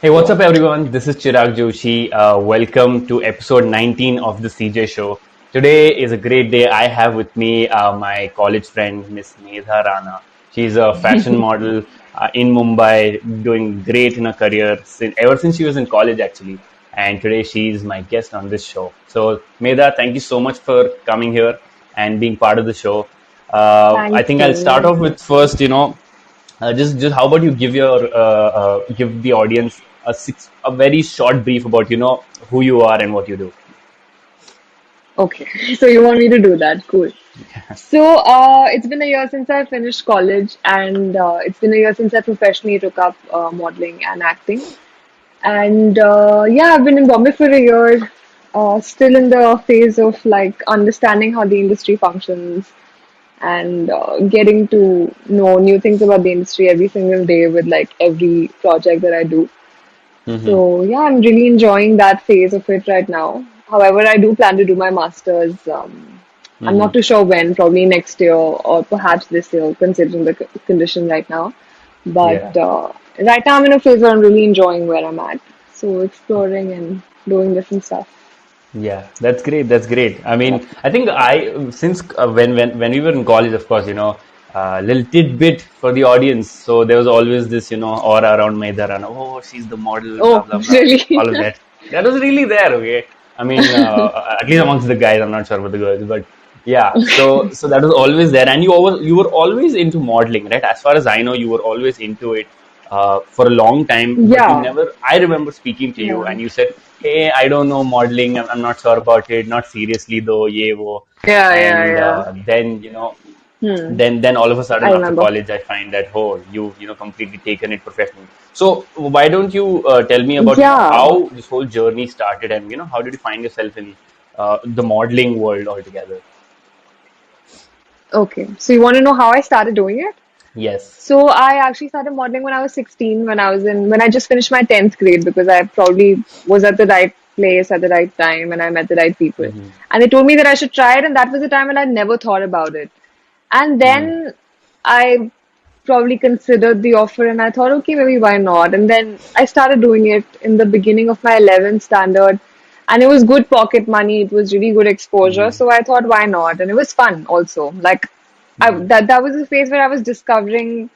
Hey, what's up, everyone? This is Chirag Joshi. Welcome to episode 19 of the CJ Show. Today is a great day. I have with me my college friend, Miss Medha Rana. She's a fashion model in Mumbai, doing great in her career ever since she was in college, actually. And today she's my guest on this show. So, Medha, thank you so much for coming here and being part of the show. I Thank think I'll start you. off with first, just how about you give the audience a very short brief about who you are and what you do. Okay, so you want me to do that? Cool. So, it's been a year since I finished college, and it's been a year since I professionally took up modeling and acting. And yeah, I've been in Bombay for a year, still in the phase of like understanding how the industry functions and getting to know new things about the industry every single day with like every project that I do. Hmm. So yeah, I'm really enjoying that phase of it right now. However, I do plan to do my masters. I'm Hmm. not too sure when, probably next year or perhaps this year, considering the condition right now. But Yeah. right now, I'm in a phase where I'm really enjoying where I'm at. So exploring and doing different stuff. Yeah, that's great. That's great. I Yeah. mean, I think I since when we were in college, of course, little tidbit for the audience. So there was always this, aura around Medharana. Oh, she's the model, blah Oh, blah blah, really? all of that. That was really there. Okay, I mean, at least amongst the guys. I'm not sure about the girls, but yeah. So that was always there, and you were always into modeling, right? As far as I know, you were always into it for a long time, but you Yeah. never. I remember speaking to you, Yeah. and you said, "Hey, I don't know modeling. I'm not sure about it. Not seriously though. Ye wo." Yeah. Yeah. And Yeah. then Hmm. then all of a I sudden after remember. college, I find that you completely taken it professionally. So why don't you tell me about Yeah. how this whole journey started, and how did you find yourself in the modeling world altogether? Okay. So you want to know how I started doing it? Yes. So I actually started modeling when I was 16, when I just finished my 10th grade because I probably was at the right place at the right time and I met the right people. Mm-hmm. And they told me that I should try it, and that was the time when I never thought about it. And Mm-hmm. then I probably considered the offer and I thought, okay, maybe why not? And then I started doing it in the beginning of my 11th standard, and it was good pocket money. It was really good exposure. Mm-hmm. So I thought, why not? And it was fun also. Like Mm-hmm. that was the phase where I was discovering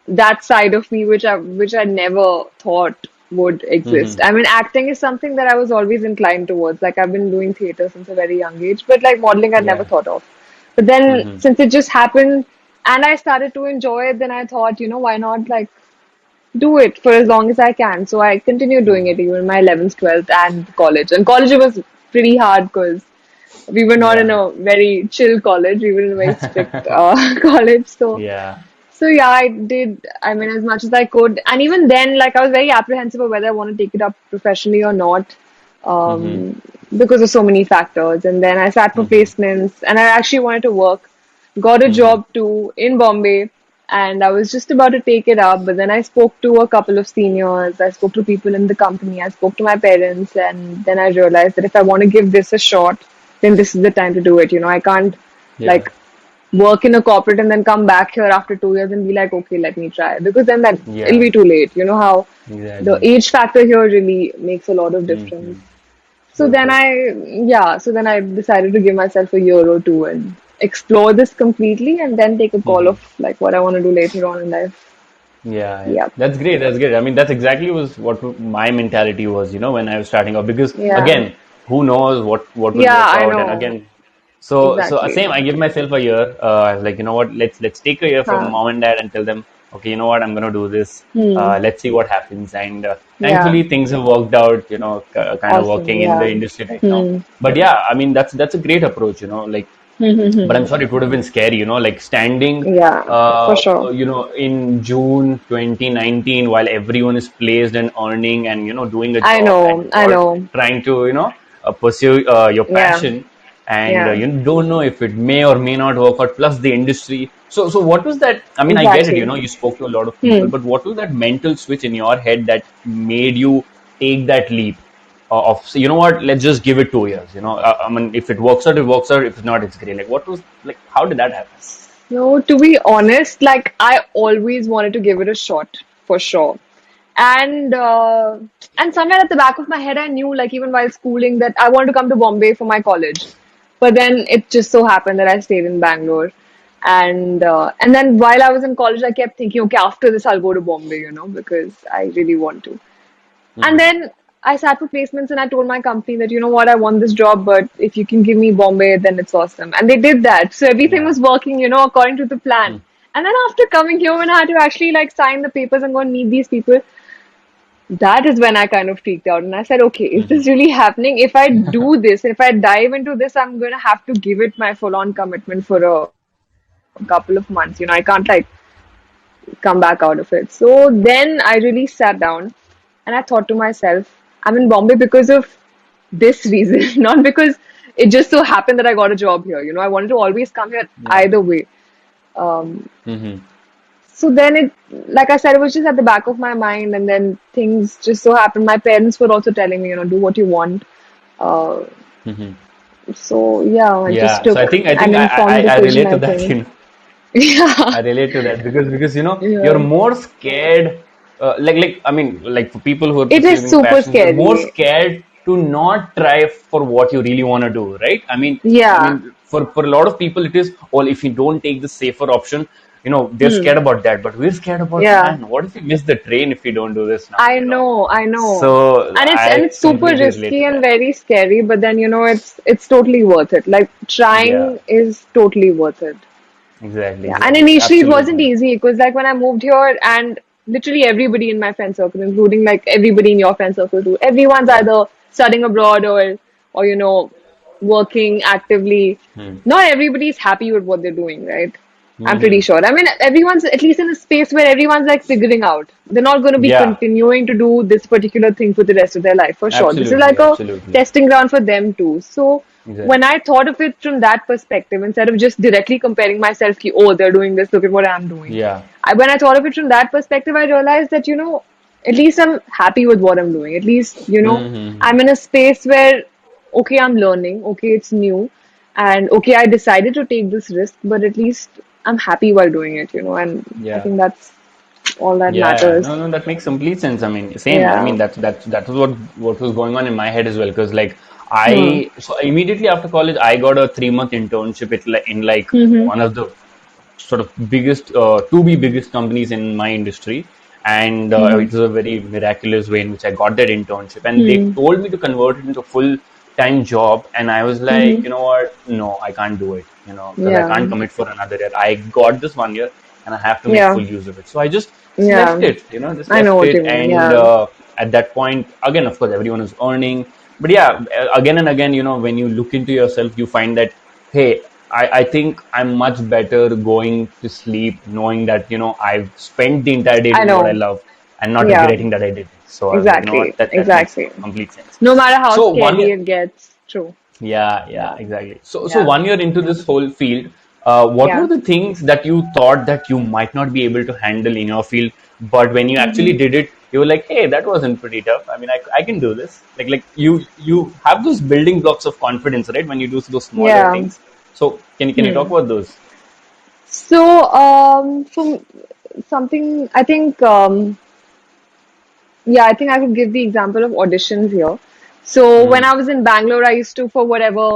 that side of me which I never thought would exist. Mm-hmm. I mean, acting is something that I was always inclined towards. Like I've been doing theater since a very young age, but like modeling I never Yeah. thought of. But then Mm-hmm. since it just happened and I started to enjoy it, then I thought, why not like do it for as long as I can. So I continued doing Mm-hmm. it even in my 11th, 12th and college. And college it was pretty hard because we were not in Yeah. a very chill college. We were in a very strict college. Yeah. So yeah, I did. I mean, as much as I could, and even then, like I was very apprehensive of whether I want to take it up professionally or not, Mm-hmm. because of so many factors. And then I sat for Mm-hmm. placements, and I actually wanted to work. Got a Mm-hmm. job too in Bombay, and I was just about to take it up. But then I spoke to a couple of seniors. I spoke to people in the company. I spoke to my parents, and then I realized that if I want to give this a shot, then this is the time to do it. I can't Yeah. like work in a corporate and then come back here after 2 years and be like, okay, let me try. Because then that it'll Yeah. be too late. You know how the Exactly. age factor here really makes a lot of difference. Mm-hmm. So True. then True. I decided to give myself a year or two and explore this completely and then take a call Mm-hmm. of like what I want to do later on in life. Yeah, yeah. Yeah. That's great. That's great. I mean, that's exactly was what my mentality was, when I was starting out. Because Yeah. again, who knows what will Yeah, work I out? And know. again, so Exactly. same. I give myself a year. I was like, you know what? Let's take a year from Huh. mom and dad and tell them, okay, you know what? I'm gonna do this. Hmm. Let's see what happens. And Yeah. thankfully, things have worked out. Kind of Awesome. working in the Yeah. industry right now. Hmm. But yeah, I mean, that's a great approach. Like, Hmm. Hmm. but Hmm. I'm sure it would have been scary, like standing, Yeah, for sure. in June 2019 while everyone is placed and earning and, doing a I job, and know. I you're know. trying to, pursue your Yeah. passion, and Yeah. you don't know if it may or may not work out, plus the industry. So what was that? I mean, I get it, Exactly. you spoke to a lot of people, Hmm. but what was that mental switch in your head that made you take that leap? Of you know what, let's just give it 2 years. I mean, if it works out, it works out. If not, it's great. Like, what was like, how did that happen? No, to be honest, like I always wanted to give it a shot for sure. And somewhere at the back of my head, I knew, like even while schooling, that I wanted to come to Bombay for my college. But then it just so happened that I stayed in Bangalore. And then while I was in college, I kept thinking, okay, after this, I'll go to Bombay, because I really want to. And Hmm. then I sat for placements and I told my company that, you know what, I want this job, but if you can give me Bombay, then it's awesome. And they did that. So everything Yeah. was working, according to the plan. Hmm. And then after coming here, when I had to actually like sign the papers and go and meet these people, that is when I kind of freaked out. And I said, okay, is Hmm. this really happening? If I do this, if I dive into this, I'm going to have to give it my full on commitment for a couple of months. I can't like come back out of it. So then I really sat down and I thought to myself, I'm in Bombay because of this reason, not because it just so happened that I got a job here. I wanted to always come here Yeah. either way. Um, Hmm. so then like I said, it was just at the back of my mind, and then things just so happened. My parents were also telling me, do what you want. Uh, Hmm. so yeah, I just Yeah. So I took think I an think informed I decision, relate to I that. think. Yeah, I relate to that because you're yeah. more scared. Like I mean, like for people who are It is pursuing super passions, you're more scary. scared to not try for what you really want to do, right? I Yeah. mean, for a lot of people, it is, well, if you don't take the safer option, they're Hmm. scared about that. But we're scared about, Yeah. man, what if we miss the train if we don't do this now? I know. So And I it's super completely relate risky to and that. very scary, but then it's totally worth it. Like Yeah, trying is totally worth it. exactly, Yeah. And exactly, initially it wasn't absolutely. easy because like when I moved here and literally everybody in my friend circle, including like everybody in your friend circle too, everyone's Yeah. either studying abroad or working actively. Hmm. Not everybody's happy with what they're doing, right? I'm pretty Hmm. sure. I mean, everyone's at least in a space where everyone's like figuring out. They're not going to be Yeah, continuing to do this particular thing for the rest of their life, for sure. This is like absolutely, a absolutely, testing ground for them too. So when exactly. I thought of it from that perspective, instead of just directly comparing myself, ki, oh, they're doing this, look at what I'm doing. Yeah. When I thought of it from that perspective, I realized that, at least I'm happy with what I'm doing. At least, Mm-hmm. I'm in a space where, okay, I'm learning, okay, it's new, and okay, I decided to take this risk, but at least I'm happy while doing it, and I Yeah. think that's all that Yeah. matters. No, no, that makes complete sense. I mean, same. I Yeah. mean, that was what was going on in my head as well. Because like Hmm. so immediately after college, I got a 3 month internship in like Mm-hmm. one of the sort of biggest, to be biggest companies in my industry. And Mm-hmm. it was a very miraculous way in which I got that internship. And they Hmm. told me to convert it into a full-time job. And I was like, Mm-hmm. you know what? No, I can't do it, because I Yeah. can't commit for another year. I got this 1 year and I have to make Yeah. full use of it. So I just left Yeah. it, just I know left what you it. mean. And Yeah. at that point, again, of course, everyone is earning. But yeah, again and again, when you look into yourself, you find that, hey, I think I'm much better going to sleep knowing that, I've spent the entire day I doing what I know. love and not Yeah. regretting that I did. So I was like, you know Exactly. what, that makes Exactly. complete sense. No matter how So one scary year, it gets. True. yeah, yeah, Yeah. exactly. So Yeah. 1 year into this whole field, what were Yeah. the things that you thought that you might not be able to handle in your field, but when you actually Mm-hmm. did it, you were like, hey, that wasn't pretty tough. I mean, I can do this. Like you have those building blocks of confidence, right? When you do those smaller Yeah. things. So can you talk Hmm. about those? So, for something, I think, yeah, I think I could give the example of auditions here. So when Hmm. I was in Bangalore, I used to for whatever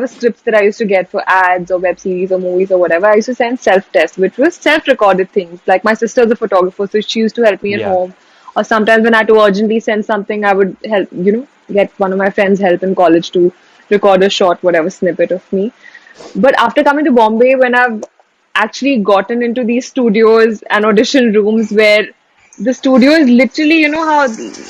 scripts that I used to get for ads or web series or movies or whatever, I used to send self-test, which was self-recorded things. Like my sister's a photographer, so she used to help me at Yeah. home. Or sometimes when I had to urgently send something, I would help, get one of my friends help in college to record a short, whatever snippet of me. But after coming to Bombay, when I've actually gotten into these studios and audition rooms where the studio is literally,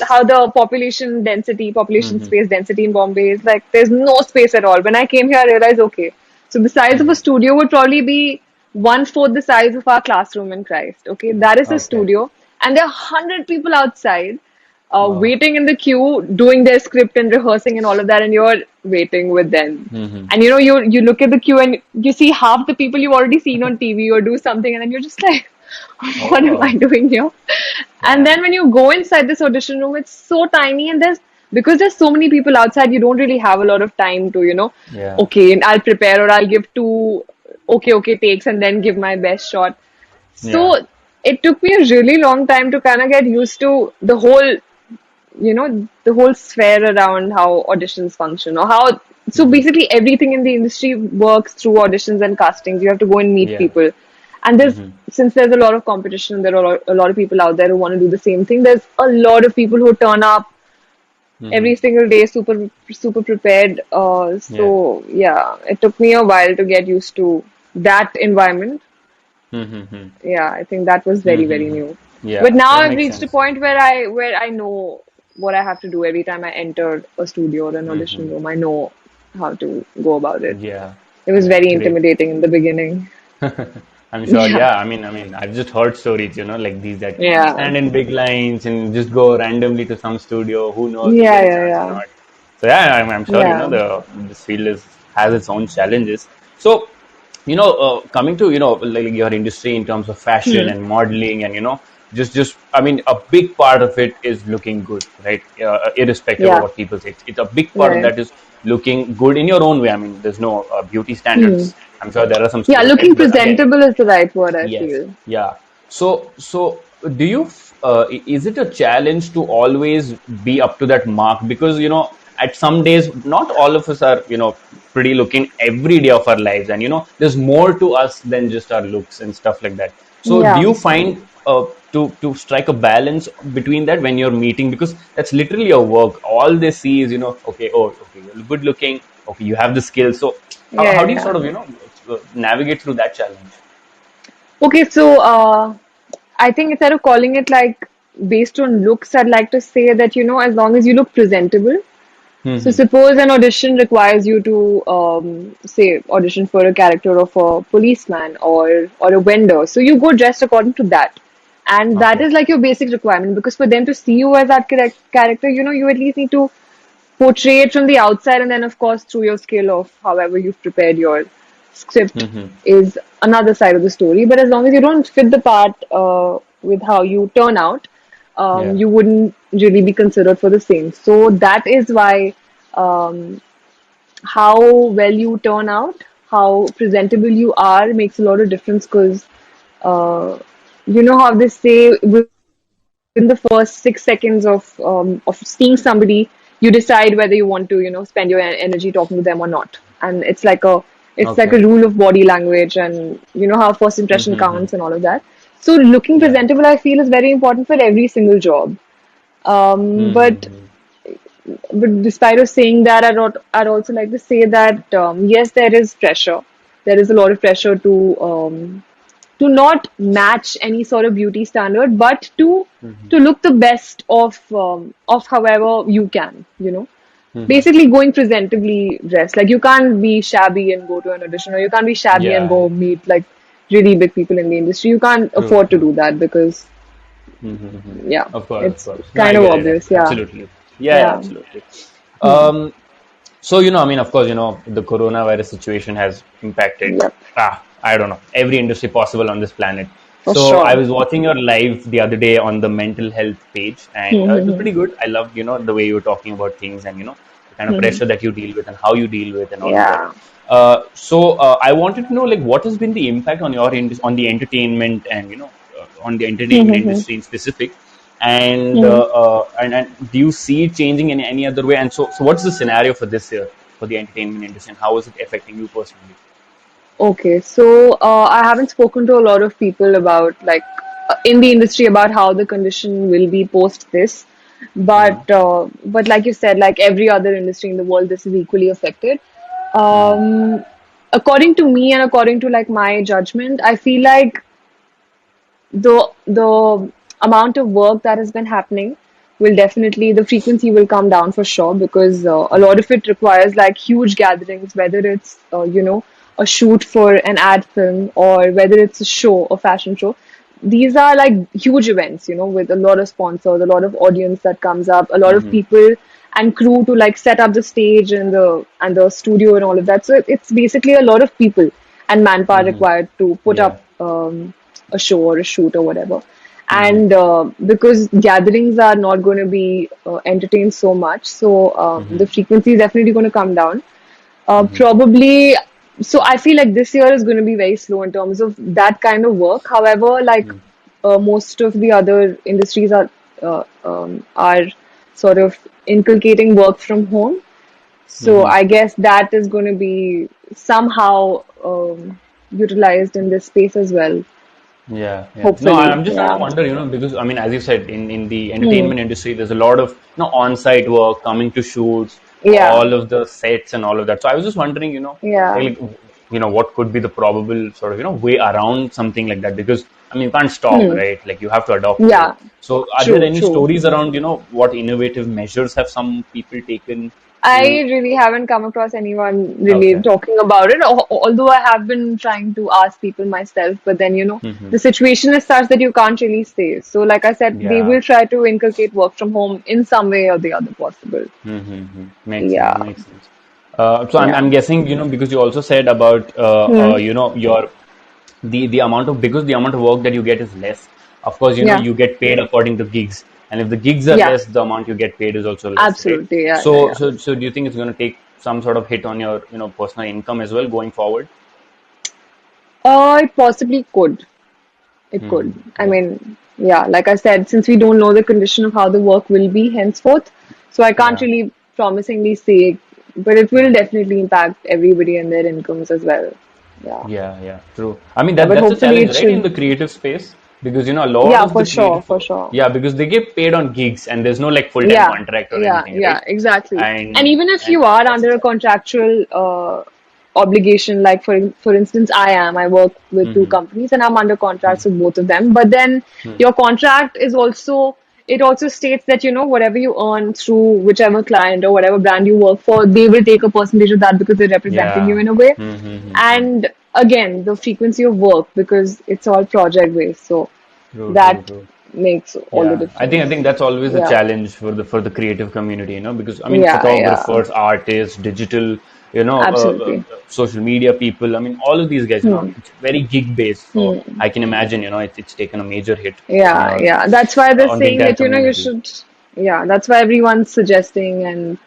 how the population Hmm. space density in Bombay is like there's no space at all. When I came here, I realized okay, so the size of a Hmm. studio would probably be one fourth the size of our classroom in Christ. Okay, that is a Okay. studio, and there are 100 people outside Wow. waiting in the queue, doing their script and rehearsing and all of that, and you're waiting with them. Hmm. And you look at the queue and you see half the people you've already seen on TV or do something, and then you're just like, what am I Oh. doing here? And Yeah. then when you go inside this audition room, it's so tiny, and because there's so many people outside, you don't really have a lot of time to, Yeah. okay, I'll prepare or I'll give two okay takes and then give my best shot. Yeah. So it took me a really long time to kind of get used to the whole sphere around how auditions function or how. So Hmm. basically, everything in the industry works through auditions and castings. You have to go and meet Yeah. people, and Hmm. since there's a lot of competition, there are a lot of people out there who want to do the same thing. There's a lot of people who turn up Hmm. every single day, super prepared. Yeah. So yeah, it took me a while to get used to that environment. Hmm. Yeah, I think that was very, very Hmm. new. But Yeah, now that I've makes reached a sense. point where I know what I have to do every time I enter a studio or an audition Hmm. room. I know how to go about it. Yeah. It was Yeah. very Great. intimidating in the beginning. I'm sure. Yeah, Yeah. I mean, I've just heard stories, like these that yeah, stand in big lines and just go randomly to some studio. Who knows if yeah, get a yeah, chance or yeah, not? So yeah, I'm sure, yeah. the this field has its own challenges. So, coming to, like your industry in terms of fashion Hmm. and modeling and, just I mean, a big part of it is looking good, right? Irrespective of Yeah, what people say, it's a big part of right. that is looking good in your own way. I mean, there's no beauty Hmm. standards. I'm sure there are some Yeah, looking stereotypes, but again, presentable is the right word, I yes, feel. yeah. So do you, is it a challenge to always be up to that mark? Because, at some days, not all of us are, pretty looking every day of our lives. And, there's more to us than just our looks and stuff like that. So do Yeah. you find, to strike a balance between that when you're meeting? Because that's literally your work. All they see is, okay, oh, okay, you're good looking. Okay, you have the skills. So Yeah, how do yeah, you yeah. sort of, navigate through that challenge? Okay, so I think instead of calling it like based on looks, I'd like to say that, as long as you look presentable. So Hmm. suppose an audition requires you to, say, audition for a character of a policeman or a vendor. So you go dressed according to that. And that Okay. is like your basic requirement because for them to see you as that character, you at least need to portray it from the outside, and then of course through your skill of however you've prepared your script Hmm. is another side of the story. But as long as you don't fit the part with how you turn out, Yeah. you wouldn't really be considered for the same. So that is why um, how well you turn out, how presentable you are makes a lot of difference because uh, you know how they say in the first 6 seconds of seeing somebody, you decide whether you want to, spend your energy talking to them or not. And it's like a Okay. rule of body language, and you know how first impression Mm-hmm. counts and all of that. So looking Yeah. presentable, I feel, is very important for every single job. Um, but Mm-hmm. but despite of saying that, I'd also like to say that yes, there is pressure. There is a lot of pressure to not match any sort of beauty standard, but to look the best of however you can. Mm-hmm. Basically, going presentably dressed. Like you can't be shabby and go to an audition, or you can't be shabby and Yeah. go Yeah. meet like really big people in the industry. You can't True. afford to True. do that because Mm-hmm. yeah, Of course. Of it's course. No, I kind of get it. obvious. Yeah, Absolutely. Yeah. Yeah. yeah. Absolutely. Hmm. Um. So, I mean, of course, the coronavirus situation has impacted, Yep, I don't know, every industry possible on this planet. for So I sure. was watching your live the other day on the mental health page, and it was Hmm. pretty good. I loved, the way you were talking about things and, the kind of Hmm. pressure that you deal with and how you deal with and all of that. Yeah. So I wanted to know, like, what has been the impact on on the entertainment and, on the entertainment Hmm. industry in specific, and Hmm. do you see it changing in any other way? And so what's the scenario for this year for the entertainment industry, and how is it affecting you personally? Okay, so I haven't spoken to a lot of people about like in the industry about how the condition will be post this, Mm-hmm. but like you said, like every other industry in the world, this is equally affected. Mm-hmm. Um, According to me and according to like my judgment, I feel like the amount of work that has been happening will definitely the frequency will come down for sure because a lot of it requires like huge gatherings, whether it's a shoot for an ad film or whether it's a show, a fashion show. These are like huge events, with a lot of sponsors, a lot of audience that comes up, a lot of Mm-hmm. people and crew to like set up the stage and the studio and all of that. So it's basically a lot of people and manpower Mm-hmm. required to put Yeah. up a show or a shoot or whatever. Mm-hmm. And because gatherings are not going to be entertained so much, so Mm-hmm. the frequency is definitely going to come down. Mm-hmm. Probably, so I feel like this year is going to be very slow in terms of that kind of work. However, like Mm-hmm. most of the other industries are sort of inculcating work from home. So Hmm. I guess that is going to be somehow utilized in this space as well. Yeah, yeah. No, Hopefully, I'm just trying to yeah. wonder, because I mean, as you said, in the Hmm. entertainment industry, there's a lot of on-site work, coming to shoots, Yeah, all of the sets and all of that. So I was just wondering, yeah. like, what could be the probable sort of way around something like that? Because I mean, you can't stop, Hmm. right? Like you have to adopt to it. Yeah, So are there true, any true. stories around, what innovative measures have some people taken I to? really haven't come across anyone really Okay. talking about it, although I have been trying to ask people myself. But then, Hmm. the situation is such that you can't really say. So, like I said, they Yeah. will try to inculcate work from home in some way or the other possible. Mm-hmm. Makes sense. Yeah, Makes sense. So I'm yeah. guessing, because you also said about Hmm. your the amount of because the amount of work that you get is less. Of course, Yeah, you get paid according to gigs, and if the gigs are yeah, less, the amount you get paid is also less, right? absolutely. Yeah, yeah, So yeah. so do you think it's going to take some sort of hit on your personal income as well going forward? It possibly could. It Hmm. could. I Yeah. mean, yeah, like I said, since we don't know the condition of how the work will be henceforth, so I can't Yeah. really promisingly say, but it will definitely impact everybody and their incomes as well. Yeah. Yeah, yeah, true. I mean Yeah, but that's a hopefully challenge, it right, in should. the creative space because a lot Yeah, of the for sure, creative, for sure. yeah, because they get paid on gigs and there's no like full-time Yeah, contract or yeah, anything, yeah, right? exactly. And And even if and you are that's a under a challenge. contractual obligation, like for instance, I am. I work with two Mm-hmm. companies, and I'm under contracts with both of them. But then your contract is also it also states that whatever you earn through whichever client or whatever brand you work for, they will take a percentage of that because they're representing you Yeah. in a way. Mm-hmm. And again, the frequency of work because it's all project based, so True, true, that true. makes all the Yeah, I think difference. that's always a Yeah, challenge for the creative community, because I mean yeah, yeah. photographers, artists, digital, Absolutely. social media people. I mean all of these guys, Hmm. it's very gig based. So Hmm. I can imagine, it's taken a major hit on Yeah, your yeah. That's why they're on the saying entire that, you community. should, yeah, that's why everyone's suggesting, and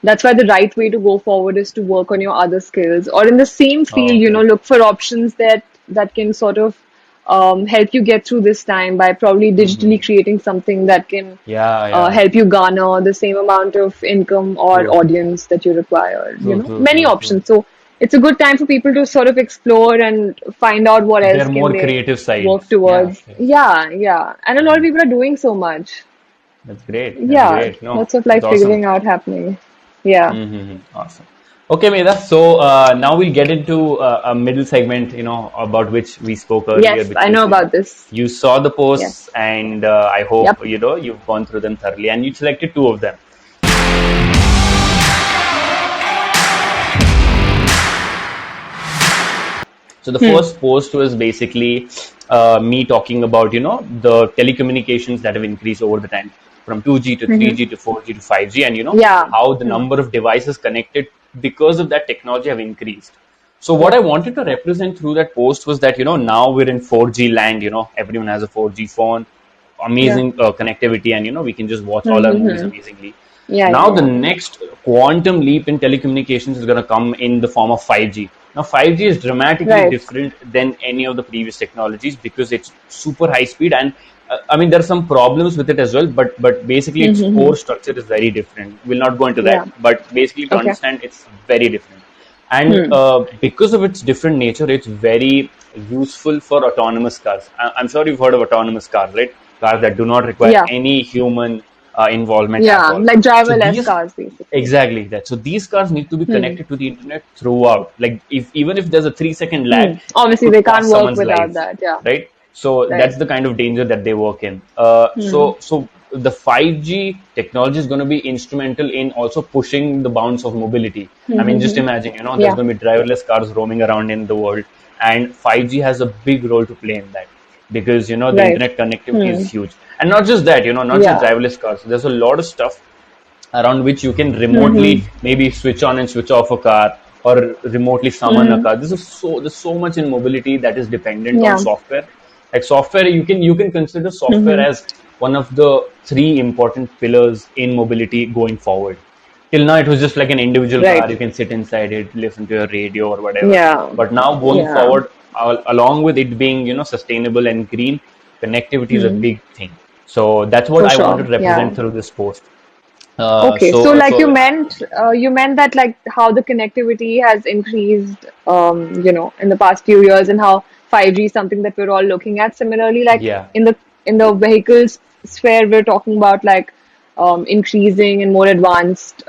that's why the right way to go forward is to work on your other skills or in the same field, Oh, okay. look for options that can sort of help you get through this time by probably Hmm. digitally creating something that can Yeah, yeah. help you garner the same amount of income or True, audience that you require, true, true, many true, true. options. So it's a good time for people to sort of explore and find out what Their else can more they creative side. work Yeah, towards. yes. Yeah, yeah. And a lot of people are doing so much. That's great. That's Yeah, great. No, lots of that's like awesome. figuring out happening. Yeah. Awesome. Okay, Meda. So now we'll get into a middle segment, about which we spoke earlier, Yes, which I is, know about this. you saw the posts Yes. and I hope, Yep. you've gone through them thoroughly and you selected two of them. So the Hmm. first post was basically me talking about, the telecommunications that have increased over the time from 2G to Hmm. 3G to 4G to 5G, and Yeah. how the Hmm. number of devices connected because of that technology have increased. So what Yeah. I wanted to represent through that post was that, now we're in 4G land, everyone has a 4G phone, Yeah. amazing connectivity, and we can just watch all our movies Mm-hmm. amazingly. Yeah, yeah, Now the yeah. next quantum leap in telecommunications is going to come in the form of 5G. Now 5G is dramatically Right. different than any of the previous technologies because it's super high speed, and I mean there are some problems with it as well, but basically its Mm-hmm. core structure is very different. We'll not go into Yeah. that, but basically to Okay. understand it's very different. And Hmm. because of its different nature, it's very useful for autonomous cars. I'm sure you've heard of autonomous cars, right? Cars that do not require Yeah. any human involvement at Yeah. all. Like So driverless these cars, basically. exactly that. So these cars need to be Hmm. connected to the internet throughout. Like if even if there's a 3 second lag, Hmm. it Obviously, could they can't cost work someone's without life, that. Yeah. right? So Right. that's the kind of danger that they work in. Hmm. So the 5G technology is going to be instrumental in also pushing the bounds of mobility. I mean, just Mm-hmm. imagine, there's Yeah. going to be driverless cars roaming around in the world, and 5G has a big role to play in that because the Right. internet connectivity Hmm. is huge, and not just that, not just Yeah. driverless cars. There's a lot of stuff around which you can Mm-hmm. remotely maybe switch on and switch off a car or remotely summon a Mm-hmm. car. There's so much in mobility that is dependent on Yeah. software. Like software, you can consider software Mm-hmm. as one of the three important pillars in mobility going forward. Till now, it was just like an individual car. Right. You can sit inside it, listen to your radio or whatever. Yeah. But now going Yeah. forward, along with it being sustainable and green, Connectivity is a Hmm. big thing. So that's what For I wanted sure. to Yeah. represent through this post. Uh, Okay, so so uh, like so you meant that like how the connectivity has increased, in the past few years, and how 5G is something that we're all looking at. Similarly, like yeah, in the vehicles sphere, we're talking about like increasing and more advanced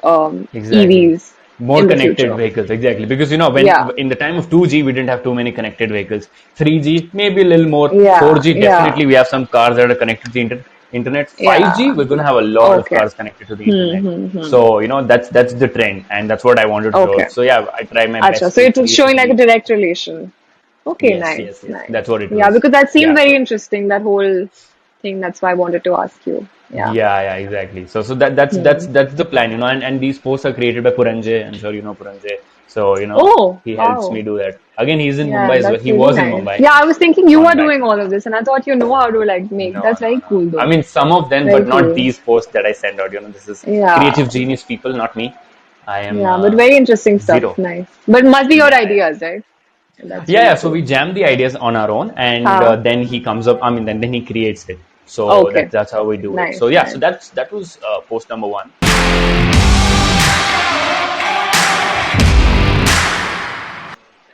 exactly. EVs More in the connected future. vehicles, exactly. Because when Yeah, in the time of 2G, we didn't have too many connected vehicles. 3G, maybe a little more. yeah, 4G, yeah, definitely we have some cars that are connected to the internet. 5G, yeah. we're gonna have a lot of Okay. cars connected to the Hmm, internet. hmm, hmm. So that's the trend, and that's what I wanted to show. Okay. So yeah, I try my Acha. best So to it's showing like a creatively. direct relation. Okay, Yes, nice, yes, yes. nice. That's what it Yeah, was. because that seemed Yeah. very So interesting, that whole thing. That's why I wanted to ask you. Yeah. yeah, exactly. So that's the plan, and these posts are created by Puranjay. I'm sure you know Puranjay. So Oh, he helps me wow. do that. Again, he's in Yeah, Mumbai as well. that's He really was in nice. Mumbai. Yeah, I was thinking you Gone were back doing now. all of this, and I thought you know how to like make. No, That's no, very no. cool, I though. mean, some of them, Very but not cool. these posts that I send out. This is Yeah, creative genius people, not me. I am yeah, but very interesting stuff. zero. Nice. But must be your Yeah. ideas, right? That's Yeah, really yeah. So cool. we jam the ideas on our own, and Huh? then he comes up. I mean, then he creates it. So Okay. that's how we do it. Nice, So yeah, so nice. that was post number one.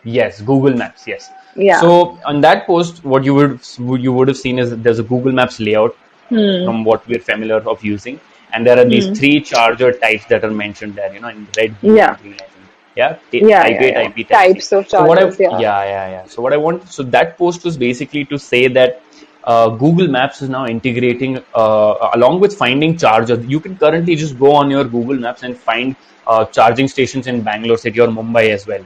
Yes, Google Maps. Yes. Yeah. So on that post, what you would have seen is that there's a Google Maps layout Hmm. from what we're familiar of using, and there are these Hmm. three charger types that are mentioned there. In red, blue, Yeah. and green. I think. Yeah, Yeah, Type yeah, A, yeah. Type B, Type C. Types of So what I chargers, yeah. yeah. So what I want so that post was basically to say that Google Maps is now integrating along with finding chargers. You can currently just go on your Google Maps and find charging stations in Bangalore City or Mumbai as well.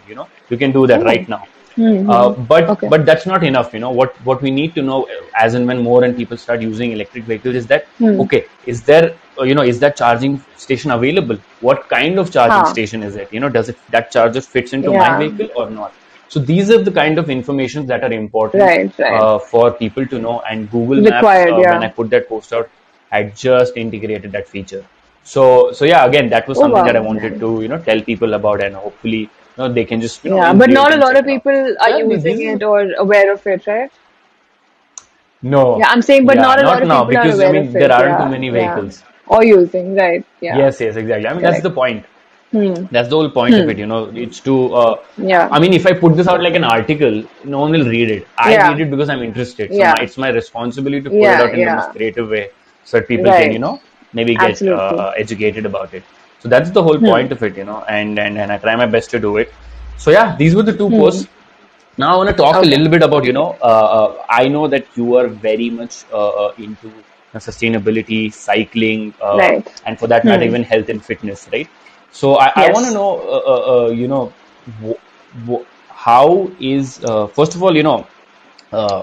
You can do that Oh. right now. Mm-hmm. But Okay. but that's not enough. What we need to know as and when more and people start using electric vehicles is that Hmm. okay, is that charging station available? What kind of charging Huh. station is it? Does it that charger fits into my Yeah. vehicle or not? So these are the kind of information that are important Right, right. for people to know. And Google Maps, Required, when I yeah. put that post out, had just integrated that feature. So yeah, again, that was Oh something that I wow, wanted nice. to tell people about, and hopefully they can just Yeah, but enjoy it not a and lot check of it out. people So are yeah, using this is it or aware of it, right? Yeah, no, I'm saying, but yeah, not a lot not of now people are because I aware of mean there it. aren't too Yeah, many yeah. vehicles. Or using, right? Yeah, Yes, exactly. I mean that's correct. the point. Hmm. That's the whole point of Hmm. it. It's to. Yeah. I mean, if I put this out like an article, no one will read it. I read Yeah. it because I'm interested. So Yeah. it's my responsibility to put it Yeah. out in the most Yeah. creative way, so that people can Right. maybe get Absolutely. educated about it. So that's the whole Hmm. point of it. And I try my best to do it. So yeah, these were the two Hmm. posts. Now I want to talk a Okay. little bit about, I know that you are very much into sustainability, cycling, Right. and for that matter, Hmm. even health and fitness, right? So I want to Yes. know, how is, first of all, uh,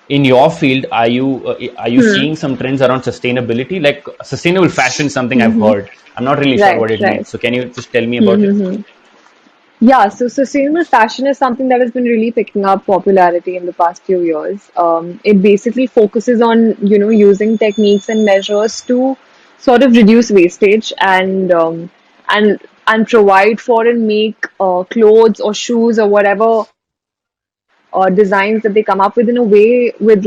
in your field, are you Hmm. seeing some trends around sustainability? Like sustainable fashion, something I've Mm-hmm. heard. I'm not really sure Right. what it Right. means. So can you just tell me about it? Mm-hmm. Yeah, so sustainable fashion is something that has been really picking up popularity in the past few years. It basically focuses on, using techniques and measures to sort of reduce wastage and provide for and make clothes or shoes or whatever designs that they come up with in a way with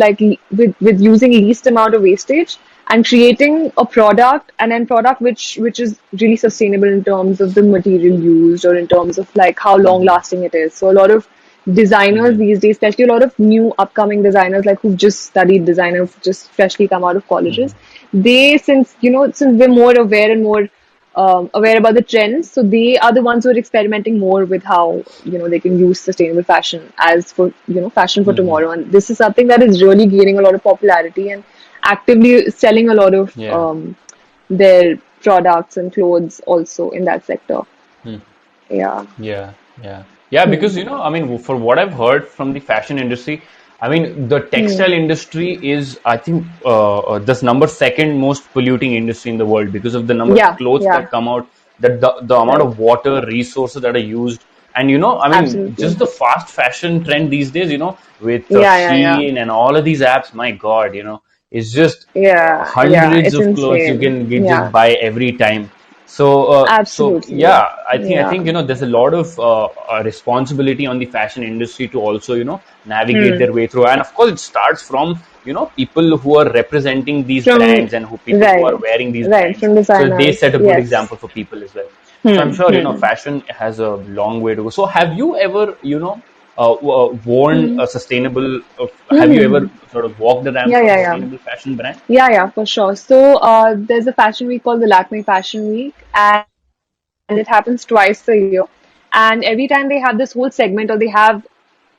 with using least amount of wastage and creating a product, an end product which is really sustainable in terms of the material used or in terms of like how long Mm-hmm. lasting it is. So a lot of designers Mm-hmm. these days, especially a lot of new upcoming designers like who've just studied design, who've just freshly come out of Mm-hmm. colleges, they since we're more aware and more aware about the trends. So they are the ones who are experimenting more with how they can use sustainable fashion as for fashion for Mm-hmm. tomorrow. And this is something that is really gaining a lot of popularity and actively selling a lot of Yeah. their products and clothes also in that sector. Hmm. Yeah. Yeah, because I mean, for what I've heard from the fashion industry, I mean, the Hmm. textile industry is, I think, this number second most polluting industry in the world because of the number of Yeah. clothes Yeah. that come out, the amount Right. of water resources that are used, and I mean, Absolutely. just the fast fashion trend these days, with Yeah. Yeah. Yeah. Shein and all of these apps, my God, it's just Yeah. Yeah. hundreds It's of clothes you insane. can get just Yeah. buy every time. So Absolutely. yeah, I think Yeah. there's a lot of responsibility on the fashion industry to also navigate Hmm. their way through, and of course it starts from people who are representing these From brands and who people who are right, wearing these right, brands. from So they designers. set a good Yes. example for people as well. So I'm Hmm. sure, Hmm. fashion has a long way to go. So have you ever, worn Hmm. a sustainable, Hmm. have you Hmm, ever hmm. sort of walked the ramp Yeah, for a yeah, yeah. sustainable fashion brand? Yeah, yeah, for sure. So there's a fashion week called the Lakme Fashion Week, and it happens twice a year. And every time they have this whole segment, or they have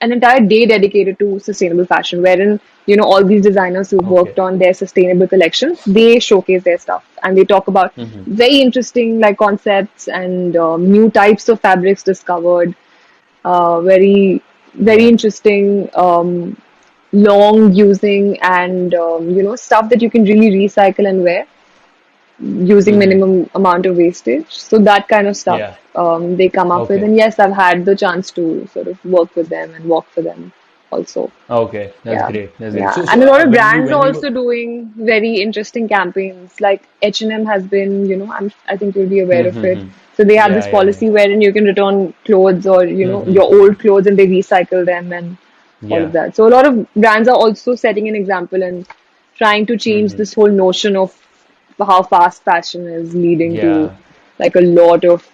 an entire day dedicated to sustainable fashion, wherein all these designers who've Okay. worked on their sustainable collections, they showcase their stuff and they talk about Hmm. very interesting like concepts and new types of fabrics discovered. Very very Yeah. interesting. Long using and stuff that you can really recycle and wear using Hmm. minimum amount of wastage. So that kind of stuff Yeah. they come up with. Okay. And yes, I've had the chance to sort of work with them and walk for them also. Okay. That's Yeah, great. That's great. yeah. So And a lot of when you brands are when you also doing very interesting campaigns. Like H&M has been, I think you'll be aware of it. mm-hmm. So they have this Yeah, yeah, yeah. policy wherein you can return clothes or your Mm-hmm. old clothes and they recycle them and all of Yeah. that. So a lot of brands are also setting an example and trying to change Mm-hmm. this whole notion of how fast fashion is leading to Yeah. like a lot of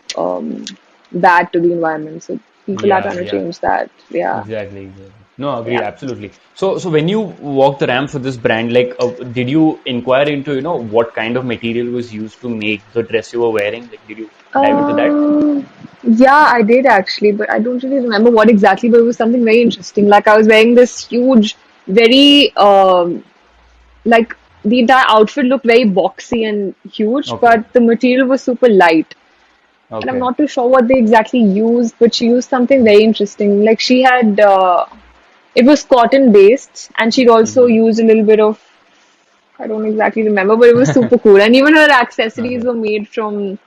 bad to the environment. So people are Yeah. trying to Yeah. change that. Yeah, Exactly, exactly. No, agreed, yeah. absolutely. So when you walked the ramp for this brand, like, did you inquire into, what kind of material was used to make the dress you were wearing? Like, did you dive into that? Yeah, I did actually, but I don't really remember what exactly, but it was something very interesting. Like I was wearing this huge, very like the entire outfit looked very boxy and huge, Okay. but the material was super light. And I'm Okay. not too sure what they exactly used, but she used something very interesting. Like she had, it was cotton based, and she'd also Mm-hmm. used a little bit of, I don't exactly remember, but it was super cool. And even her accessories Okay. were made from,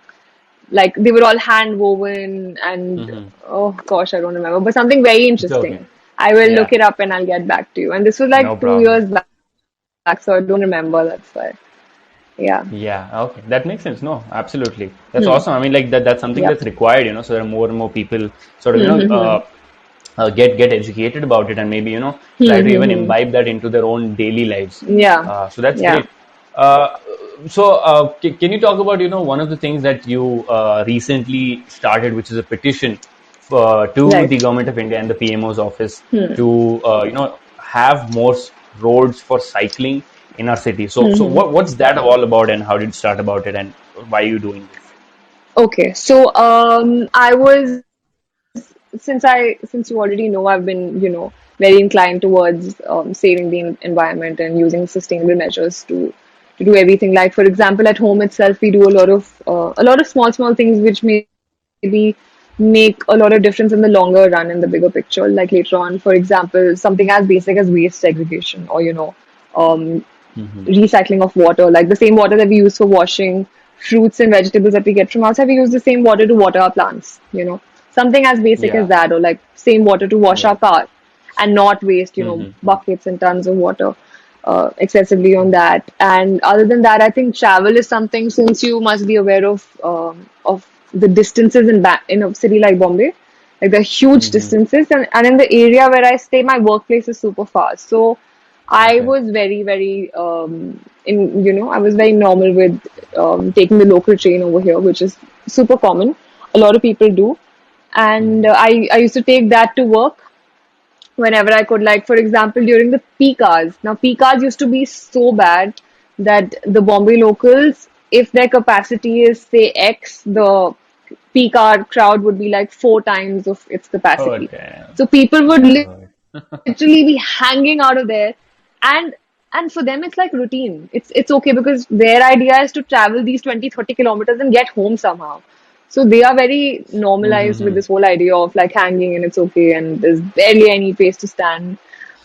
like, they were all hand woven, and Mm-hmm. oh gosh, I don't remember, but something very It's okay. interesting. I will look Yeah. it up and I'll get back to you. And this was No like two problem. years back, so I don't remember. That's why. Yeah. Yeah, okay. That makes sense. No, absolutely. That's Hmm. awesome. I mean, like that's something Yep. that's required, so there are more and more people sort of, Hmm. Hmm. Hmm. get educated about it and maybe, try Hmm. to even Hmm. Hmm. imbibe that into their own daily lives. Yeah. So that's Yeah. great. Uh, can you talk about, one of the things that you recently started, which is a petition to Right. the government of India and the PMO's office Hmm. to, have more roads for cycling in our city. So Hmm. what's that all about, and how did you start about it, and why are you doing this? Okay. So I was since you already know, I've been very inclined towards saving the environment and using sustainable measures to do everything. Like for example, at home itself, we do a lot of small things which maybe make a lot of difference in the longer run in the bigger picture. Like later on, for example, something as basic as waste segregation, or um, Hmm. recycling of water, like the same water that we use for washing fruits and vegetables that we get from outside, we use the same water to water our plants, something as basic as Yeah. that, or like same water to wash our Yeah. car and not waste, Hmm. buckets and tons of water excessively on that. And other than that, I think travel is something, since you must be aware of the distances in a city like Bombay, like the huge Hmm. distances, and in the area where I stay, my workplace is super far. So I Okay. was very, very I was very normal with taking the local train over here, which is super common. A lot of people do, and Hmm. I used to take that to work whenever I could. Like for example, during the peak hours. Now peak hours used to be so bad that the Bombay locals, if their capacity is say X, the peak hour crowd would be like four times of its Oh, capacity. damn. So people would My God. literally be hanging out of there, and for them it's like routine. It's okay because their idea is to travel these 20-30 kilometers and get home somehow. So they are very normalized with Mm-hmm. this whole idea of like hanging and it's okay and there's barely any place to stand.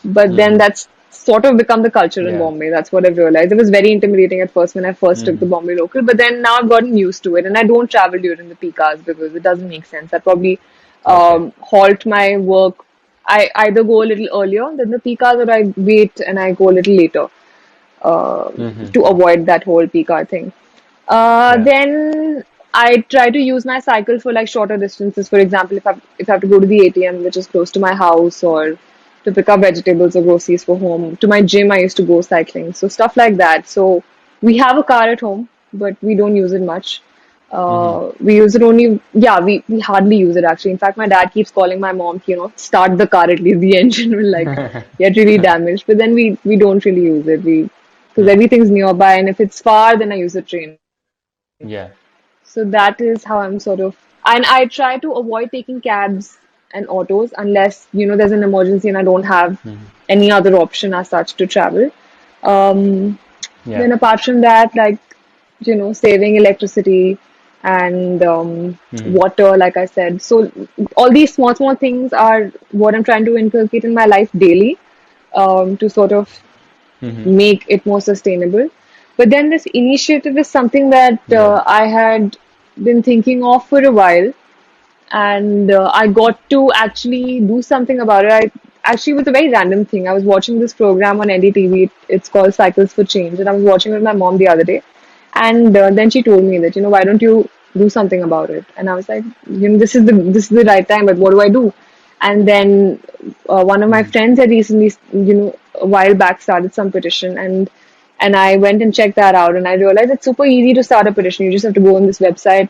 But then Mm-hmm. that's sort of become the culture in Yeah. Bombay. That's what I've realized. It was very intimidating at first when I first took the Mm-hmm. Bombay local, but then now I've gotten used to it and I don't travel during the peak hours because it doesn't make sense. I probably Okay. halt my work. I either go a little earlier than the peak hours or I wait and I go a little later uh, to Mm-hmm. avoid that whole peak hour thing. Yeah. Then I try to use my cycle for like shorter distances. For example, if I have to go to the ATM, which is close to my house, or to pick up vegetables or groceries for home. To my gym, I used to go cycling. So stuff like that. So we have a car at home, but we don't use it much. Mm-hmm. We use it only, yeah, we hardly use it actually. In fact, my dad keeps calling my mom, start the car at least. The engine will like get really damaged. But then we don't really use it. Because everything's nearby, and if it's far, then I use the train. Yeah. So that is how I'm sort of, and I try to avoid taking cabs and autos unless, there's an emergency and I don't have Mm-hmm. any other option as such to travel. Um, Yeah. then apart from that, like, saving electricity and Mm-hmm. water, like I said. So all these small, small things are what I'm trying to inculcate in my life daily, to sort of Mm-hmm. make it more sustainable. But then this initiative is something that Yeah. I had been thinking of for a while, and I got to actually do something about it. It was a very random thing. I was watching this program on NDTV. It's called Cycles for Change, and I was watching it with my mom the other day. And then she told me that, why don't you do something about it? And I was like, this is the right time, but what do I do? And then one of my Mm-hmm. friends had recently, a while back started some petition, and I went and checked that out, and I realized it's super easy to start a petition. You just have to go on this website,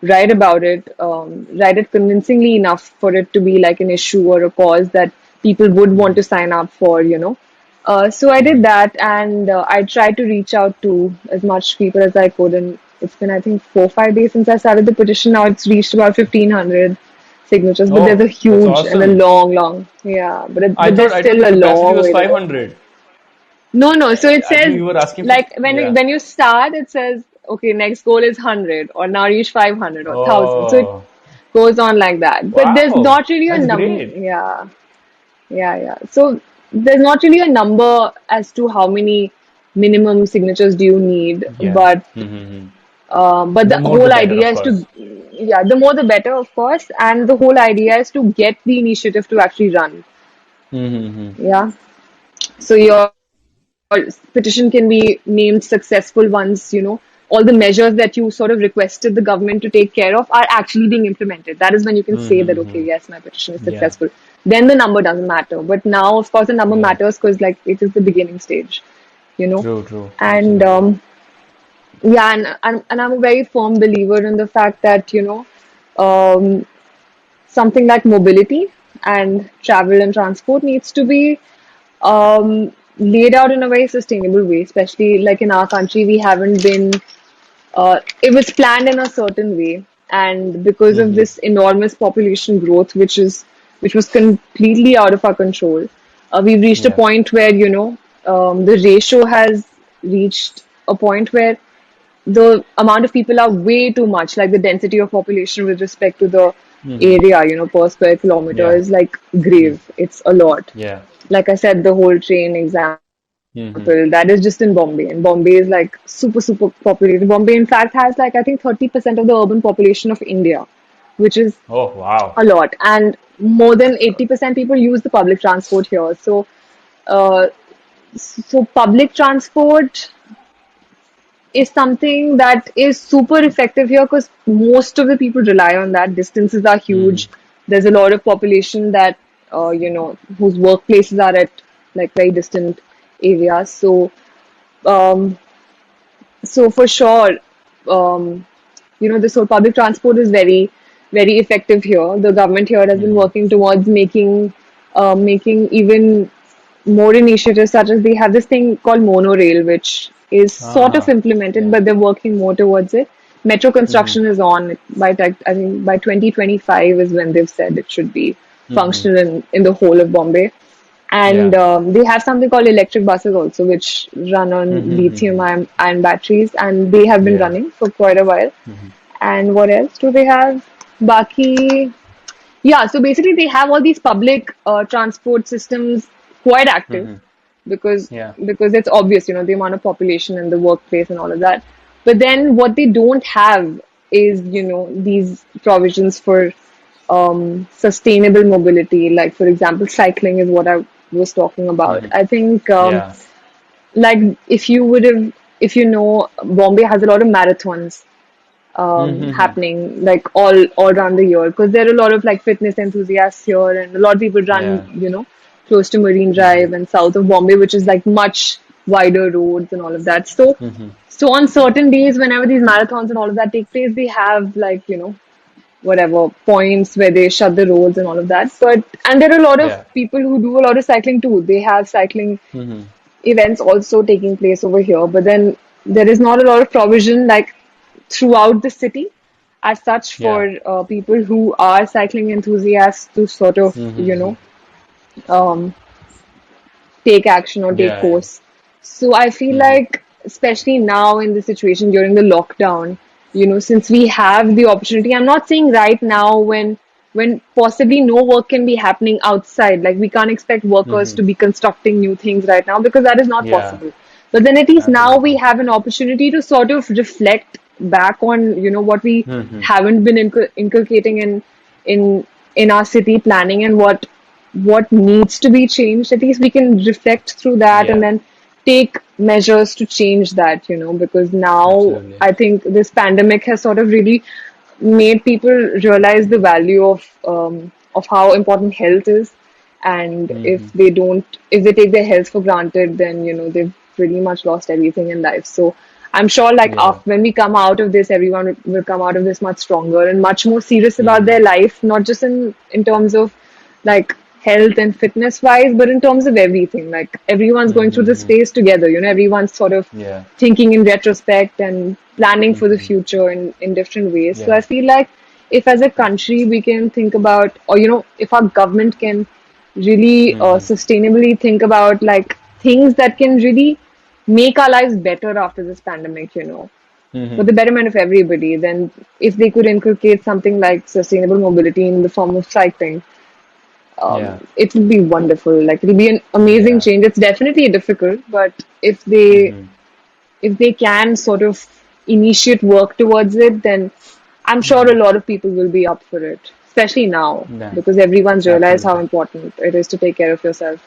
write about it, write it convincingly enough for it to be like an issue or a cause that people would want Mm-hmm. to sign up for. So I did Mm-hmm. that, and I tried to reach out to as much people as I could, and it's been, I think, 4 or 5 days since I started the petition. Now it's reached about 1,500 signatures, but there's a Oh, that's huge and a awesome. long, long, yeah, I but thought there's I thought still the a capacity long was way to go. 500. No, no. So it I think says, you were asking for, like, yeah. when you start, it says, okay, next goal is 100, or now reach 500 or 1,000. So it Oh, goes on like that. But there's wow. not really a That's number. great. Yeah, yeah, yeah. So there's not really a number as to how many minimum signatures do you need, Yeah. Mm-hmm. but The the more the whole better, idea of is to, course. yeah, the more the better, of course, and the whole idea is to get the initiative to actually run. Mm-hmm. Yeah. So your petition can be named successful once, all the measures that you sort of requested the government to take care of are actually being implemented. That is when you can say that, okay, Mm-hmm. yes, my petition is Yeah. successful. Then the number doesn't matter. But now, of course, the number Yeah. matters because, like, it is the beginning stage, you know. True, true. And Absolutely. yeah, and I'm a very firm believer in the fact that, um, something like mobility and travel and transport needs to be laid out in a very sustainable way, especially like in our country, we haven't been, it was planned in a certain way. And because of Mm-hmm. this enormous population growth, which was completely out of our control, we've reached a Yeah. point where, the ratio has reached a point where the amount of people are way too much, like the density of population with respect to the Mm-hmm. area, per square kilometer Yeah. is like Mm. grave. It's a lot. Yeah. Like I said, the whole train example, Mm-hmm. that is just in Bombay. And Bombay is like super, super populated. Bombay, in fact, has like, I think, 30% of the urban population of India, which is Oh, wow. a lot. And more than 80% people use the public transport here. Uh, so public transport is something that is super effective here because most of the people rely on that. Distances are Mm-hmm. huge. There's a lot of population that, whose workplaces are at like very distant areas. Um, so for sure, um, this whole public transport is very, very effective here. The government here has been Mm-hmm. working towards making even more initiatives, such as they have this thing called monorail, which is sort of Ah, implemented, yeah. but they're working more towards it. Metro Mm-hmm. construction is on I think by 2025 is when they've said it should be Mm-hmm. functional in the whole of Bombay. And Yeah. they have something called electric buses also, which run on lithium Mm-hmm. ion batteries, and they have been Yeah. running for quite a while. Mm-hmm. And what else do they have? Baki, yeah, so basically they have all these public transport systems quite active Mm-hmm. because Yeah. it's obvious, the amount of population and the workplace and all of that. But then what they don't have is, these provisions for sustainable mobility. Like, for example, cycling is what I was talking about. Mm-hmm. I think, Yeah. like, if Bombay has a lot of marathons Mm-hmm. happening like all around the year because there are a lot of like fitness enthusiasts here and a lot of people run, Yeah. close to Marine Hmm. Drive and south of Bombay, which is like much wider roads and all of that. So, Hmm. so on certain days, whenever these marathons and all of that take place, they have like, whatever points where they shut the roads and all of that. But, and there are a lot of Yeah. people who do a lot of cycling too. They have cycling Hmm. events also taking place over here, but then there is not a lot of provision like throughout the city as such Yeah. for people who are cycling enthusiasts to sort of, Hmm. um, take action or take Yeah. Yeah. course. So I feel Hmm. like, especially now in the situation during the lockdown, since we have the opportunity, I'm not saying right now when possibly no work can be happening outside, like we can't expect workers Hmm. to be constructing new things right now because that is not Yeah. possible. But then at least now we Absolutely. have an opportunity to sort of reflect back on, what we Hmm. haven't been inculcating in in our city planning and what needs to be changed. At least we can reflect through that and Yeah. then take measures to change that, because now Absolutely. I think this pandemic has sort of really made people realize the value of how important health is. And Hmm. if they take their health for granted, then they've pretty much lost everything in life. So I'm sure, like, Yeah. after when we come out of this, everyone will come out of this much stronger and much more serious about Hmm. their life, not just in terms of like health and fitness wise, but in terms of everything. Like everyone's going through this Hmm. phase together. Everyone's sort of Yeah. thinking in retrospect and planning for the Hmm. future in different ways. So I Yeah. feel like if as a country we can think about, or if our government can really Hmm. sustainably think about like things that can really make our lives better after this pandemic, for Hmm. the betterment of everybody, then if they could inculcate something like sustainable mobility in the form of cycling, Yeah. it will be wonderful. Like it'll be an amazing Yeah. change. It's definitely difficult, but Hmm. if they can sort of initiate work towards it, then I'm sure a Hmm. lot of people will be up for it, especially now Yeah. because everyone's realized how Absolutely. important it is to take care of yourself.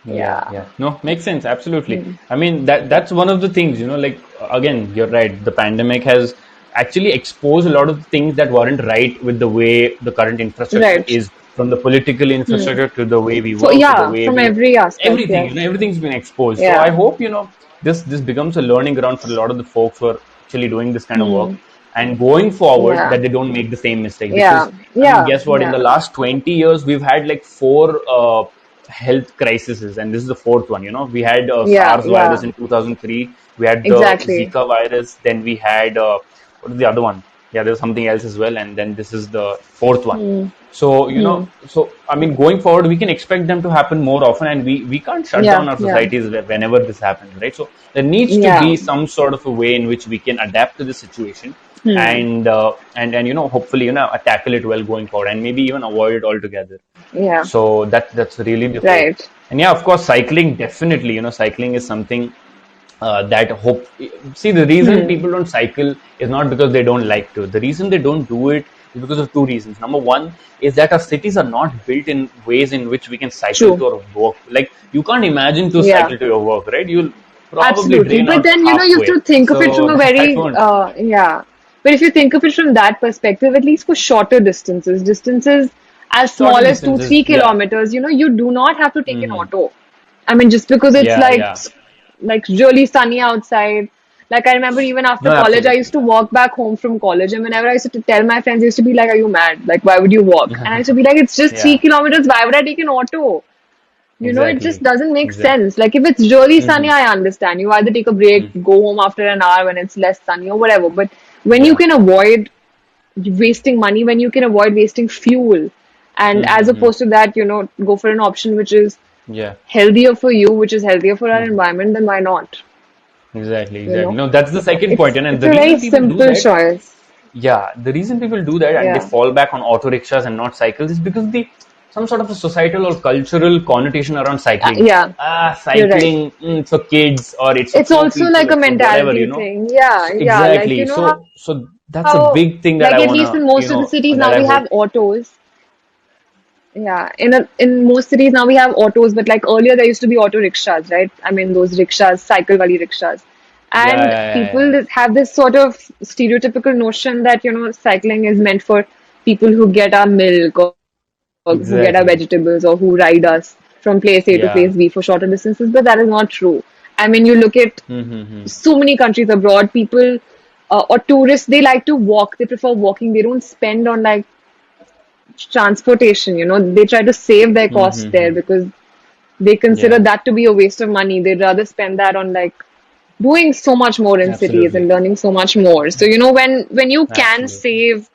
Yeah, Yeah. yeah. No, makes sense. Absolutely. Mm. I mean, that's one of the things, like again, you're right. The pandemic has actually exposed a lot of things that weren't right with the way the current infrastructure Right. is, from the political Hmm. infrastructure to the way we For work to the yeah, way from we every aspect. everything, Yes. everything's been exposed. So I Yeah. hope, this becomes a learning ground for a lot of the folks who are actually doing this kind of work, Hmm. and going forward Yeah. that they don't make the same mistake. Yeah. Because I mean, Yeah. guess what? In the Yeah. last 20 years, we've had like four health crises, and this is the fourth one. We had Yeah. SARS virus Yeah. in 2003, we had the Exactly. Zika virus, then we had what is the other one? Yeah, there's something else as well, and then this is the fourth one. Hmm. So Hmm. so I mean, going forward, we can expect them to happen more often, and we can't shut Yeah. down our Yeah. societies whenever this happens, right? So there needs to Yeah. be some sort of a way in which we can adapt to the situation, Hmm. and hopefully tackle it well going forward, and maybe even avoid it altogether. Yeah. So that's really the hope. Right. And yeah, of course, cycling, definitely, cycling is something that hope. See, the reason Hmm. people don't cycle is not because they don't like to. The reason they don't do it is because of two reasons. Number one is that our cities are not built in ways in which we can cycle True. to our work. Like, you can't imagine to Yeah. cycle to your work, right? You'll probably Absolutely. drain But out then, you have halfway. to think of it from So a that very, won't. yeah. But if you think of it from that perspective, at least for shorter distances as small Shorter as two, distances, three yeah. kilometers, you do not have to take an Hmm. auto. I mean, just because it's Yeah, yeah. like really sunny outside. Like I remember even after No, college, I used absolutely. to walk back home from college, and whenever I used to tell my friends, they used to be like, "Are you mad? Like, why would you walk?" And I used to be like, "It's just three Yeah, kilometers. Why would I take an auto?" It just exactly. doesn't make Exactly. sense. Like if it's really sunny, Hmm. I understand. You either take a break, Hmm. go home after an hour when it's less sunny or whatever. But when you Yeah. can avoid wasting money, when you can avoid wasting fuel, and as Hmm. opposed to that, go for an option which is Yeah. healthier for you, which is healthier for our Hmm. environment, then why not? Exactly, You exactly. know, No, that's the second point. it's And it's the a very reason people do simple that, choice. yeah, the reason people do that and they Yeah, fall back on auto rickshaws and not cycles is because the some sort of a societal or cultural connotation around cycling. yeah, you're right. Cycling, for kids, or it's for It's poor also people, like or a for whatever, mentality thing. Yeah, So yeah. Like exactly. So that's a how big thing that I like at least wanna, in most of the cities that now I we have hope. autos. Yeah, in most cities now we have autos, but like earlier there used to be auto rickshaws, right? I mean those rickshaws, cycle wali rickshaws, Yeah, and yeah, yeah, people have this sort of stereotypical notion that cycling is meant for people who get our milk or yeah. who get our Exactly. vegetables or who ride us. from place A to Yeah. place B for shorter distances, but that is not true. I mean, you look at Mm-hmm. so many countries abroad, people or tourists, they like to walk. They prefer walking. They don't spend on like transportation. They try to save their costs there Mm-hmm. because they consider Yeah. that to be a waste of money. They'd rather spend that on like doing so much more in cities Absolutely. and learning so much more. So when you can Absolutely. save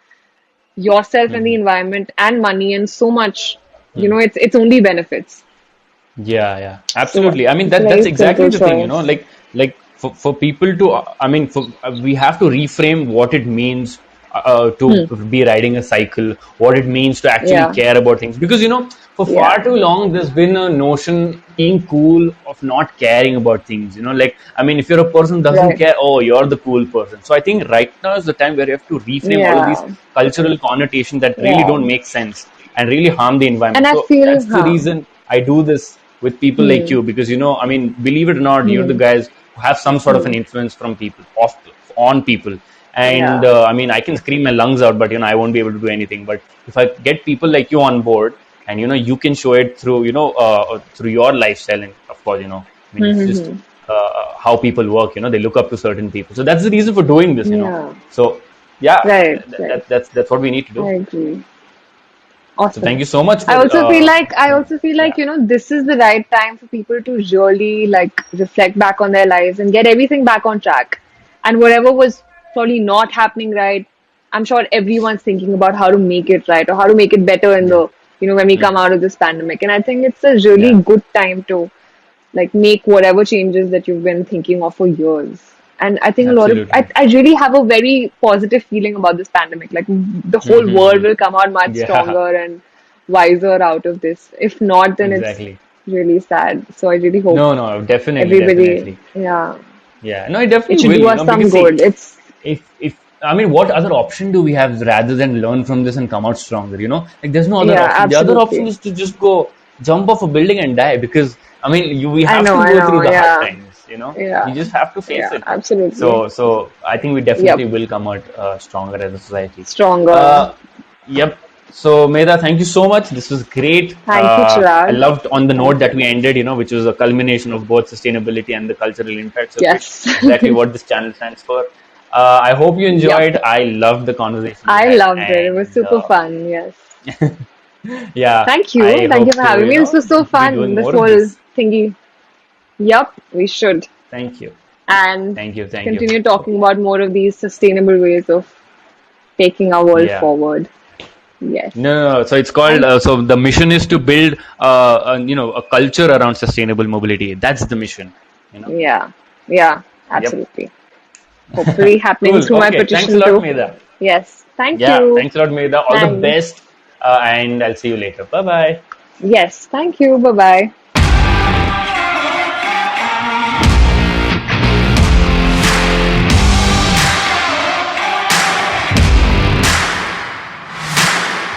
yourself and the Mm-hmm. environment and money and so much, it's only benefits. Yeah, yeah, So absolutely. I mean it's a that's very exactly simple the thing, choice. like for people to, I mean, we have to reframe what it means to Hmm. be riding a cycle, what it means to actually Yeah, care about things. Because for yeah, far too long, there's been a notion being cool of not caring about things. Like I mean, if you're a person who doesn't right. care, oh, you're the cool person. So I think right now is the time where you have to reframe all of these Yeah, cultural connotations that really yeah. don't make sense and really harm the And environment. I So feel, that's the reason I do this with people like hmm, you, because I mean, believe it or not, you're the hmm, guys who have some sort of an hmm, influence from people, on people. And yeah, I mean, I can scream my lungs out, but I won't be able to do anything. But if I get people like you on board, and you can show it through through your lifestyle, and of course, I mean, hmm, it's hmm, just hmm. how people work. They look up to certain people, so that's the reason for doing this. Yeah, So yeah, right, right. that's what we need to I do. agree. So Awesome. thank you so much I for also feel like I also feel yeah. like this is the right time for people to really like reflect back on their lives and get everything back on track. And whatever was probably not happening right, I'm sure everyone's thinking about how to make it right or how to make it better in Yeah. the when we come Mhm. out of this pandemic. And I think it's a really Yeah, good time to like make whatever changes that you've been thinking of for years. And I think a lot of absolutely. I really have a very positive feeling about this pandemic. Like the whole world Mm-hmm. will come out much Yeah, stronger and wiser out of this. If not, then it's exactly. really sad. So I really hope No, no, definitely, everybody, definitely. yeah, Yeah, no, it it definitely should will, do us some because see, good. It's if I mean, what other option do we have rather than learn from this and come out stronger? Like, there's no other yeah, option. The other option absolutely. is to just go jump off a building and die, because I mean, we have to I go through know, the hard yeah, times. You yeah, just have to face yeah, it. absolutely. So I think we Yep, definitely will come out stronger as a society. stronger. Uh, Yep. So, Meda, thank you so much. This was great. Thank you, I Chirag. loved on the note Thank that you. we ended, which was a culmination of both sustainability and the cultural impacts of it. Yes. Exactly what this channel stands for. I hope you Yep. enjoyed. I loved the conversation we I had. loved it. It was And super fun. Yes. yeah, Thank you. I Thank you hope for to, having me. This was so be fun, doing this more of whole this. thingy. Yup, we should. Thank you. And Thank you. Thank you. continue talking about more of these sustainable ways of taking our world Yeah. forward. Yes. No, no, no. So it's called. Thank So the mission is to build, a culture around sustainable mobility. That's the mission. You know. yeah. Yeah, Yep. absolutely. Hopefully happening Cool. through my Okay. Thanks a petition lot, too. Meda. Yes. Thank Yeah. you. Thanks a lot, Meda. All the Thanks. best. And I'll see you later. Bye bye. Yes. Thank you. Bye bye.